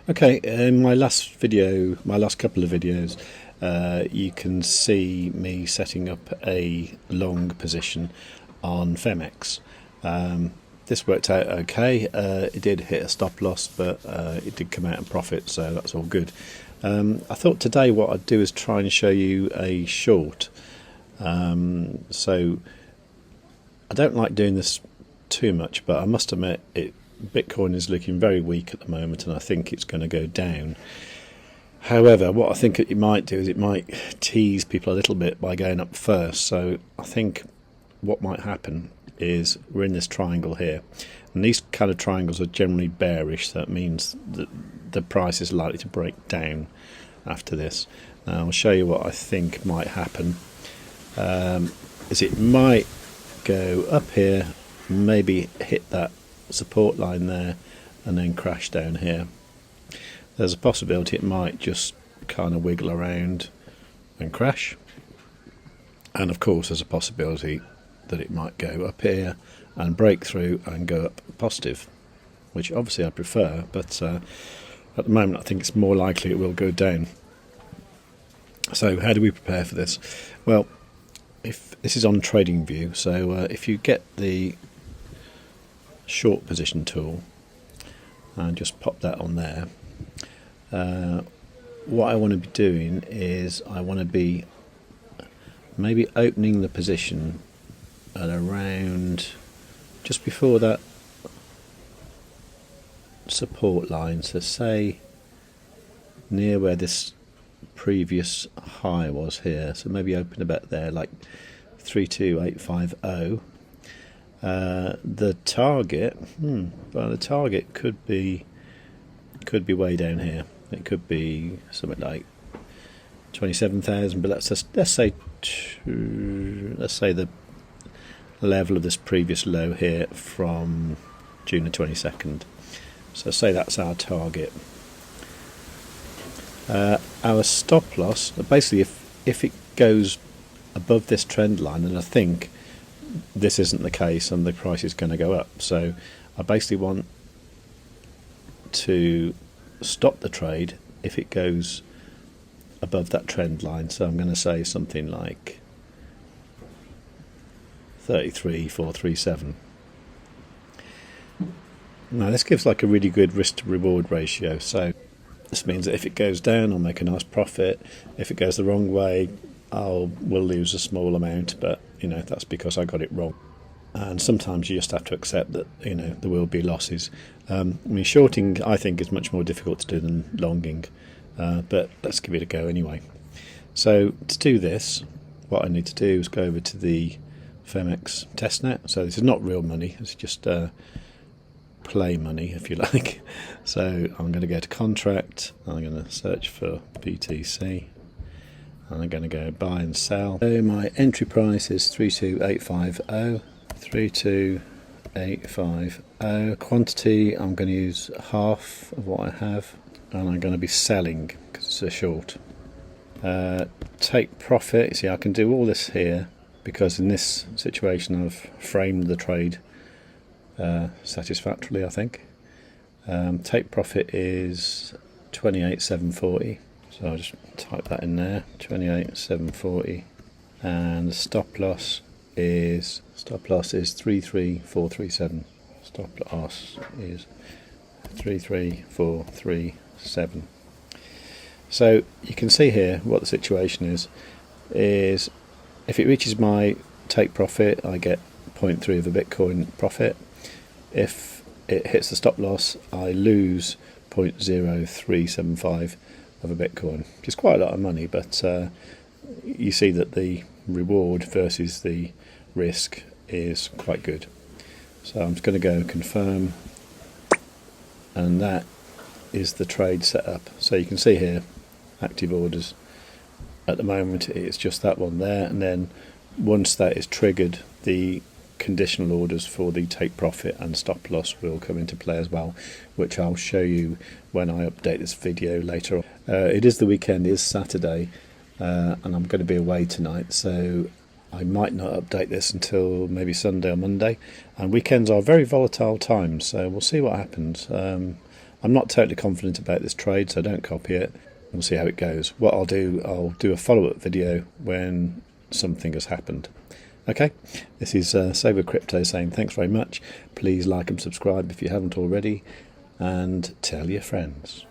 Okay, in my last video, my last couple of videos, you can see me setting up a long position on Phemex. This worked out okay. It did hit a stop loss, but it did come out in profit, so that's all good. I thought today what I'd do is try and show you a short. So I don't like doing this too much, but I must admit Bitcoin is looking very weak at the moment, and I think it's going to go down. However, what I think it might do is it might tease people a little bit by going up first. So I think what might happen is we're in this triangle here, and these kind of triangles are generally bearish, so that means that the price is likely to break down after this. Now I'll show you what I think might happen. Is it might go up here, maybe hit that support line there, and then crash down here. There's a possibility it might just kind of wiggle around and crash, and of course there's a possibility that it might go up here and break through and go up positive, which obviously I prefer, but at the moment I think it's more likely it will go down. So how do we prepare for this? Well, if this is on TradingView, so if you get the short position tool and just pop that on there, what I want to be doing is I want to be maybe opening the position at around just before that support line, so say near where this previous high was here, so maybe open about there, like 32850. The target, well, the target could be way down here. It could be something like 27,000, but let's say the level of this previous low here from June the 22nd. So say that's our target. Our stop loss, basically, if it goes above this trend line, and I think this isn't the case and the price is going to go up, so I basically want to stop the trade if it goes above that trend line. So I'm going to say something like 33,437. Now this gives like a really good risk to reward ratio, so this means that if it goes down I'll make a nice profit. If it goes the wrong way we'll lose a small amount, but that's because I got it wrong. And sometimes you just have to accept that there will be losses. Shorting I think is much more difficult to do than longing, but let's give it a go anyway. So to do this, what I need to do is go over to the Phemex testnet. So this is not real money, it's just play money, if you like. So I'm going to go to contract, I'm going to search for BTC, and I'm going to go buy and sell. So my entry price is 32850. 32850. Quantity, I'm going to use half of what I have, and I'm going to be selling because it's a short. Take profit. See, I can do all this here because in this situation I've framed the trade satisfactorily, I think. Take profit is 28,740. So I'll just type that in there, 28,740, and the stop loss is 33437. Stop loss is 33437. So you can see here what the situation is if it reaches my take profit, I get 0.3 of a Bitcoin profit. If it hits the stop loss, I lose 0.0375 of a Bitcoin, which is quite a lot of money, but you see that the reward versus the risk is quite good. So I'm just going to go confirm, and that is the trade setup. So you can see here active orders. At the moment it's just that one there, and then once that is triggered, the conditional orders for the take profit and stop loss will come into play as well, which I'll show you when I update this video later on. It is the weekend, it is Saturday, and I'm going to be away tonight, so I might not update this until maybe Sunday or Monday, and weekends are very volatile times, so we'll see what happens. I'm not totally confident about this trade, so don't copy it. We'll see how it goes. What I'll do a follow-up video when something has happened. Okay, this is Saver Crypto saying thanks very much. Please like and subscribe if you haven't already, and tell your friends.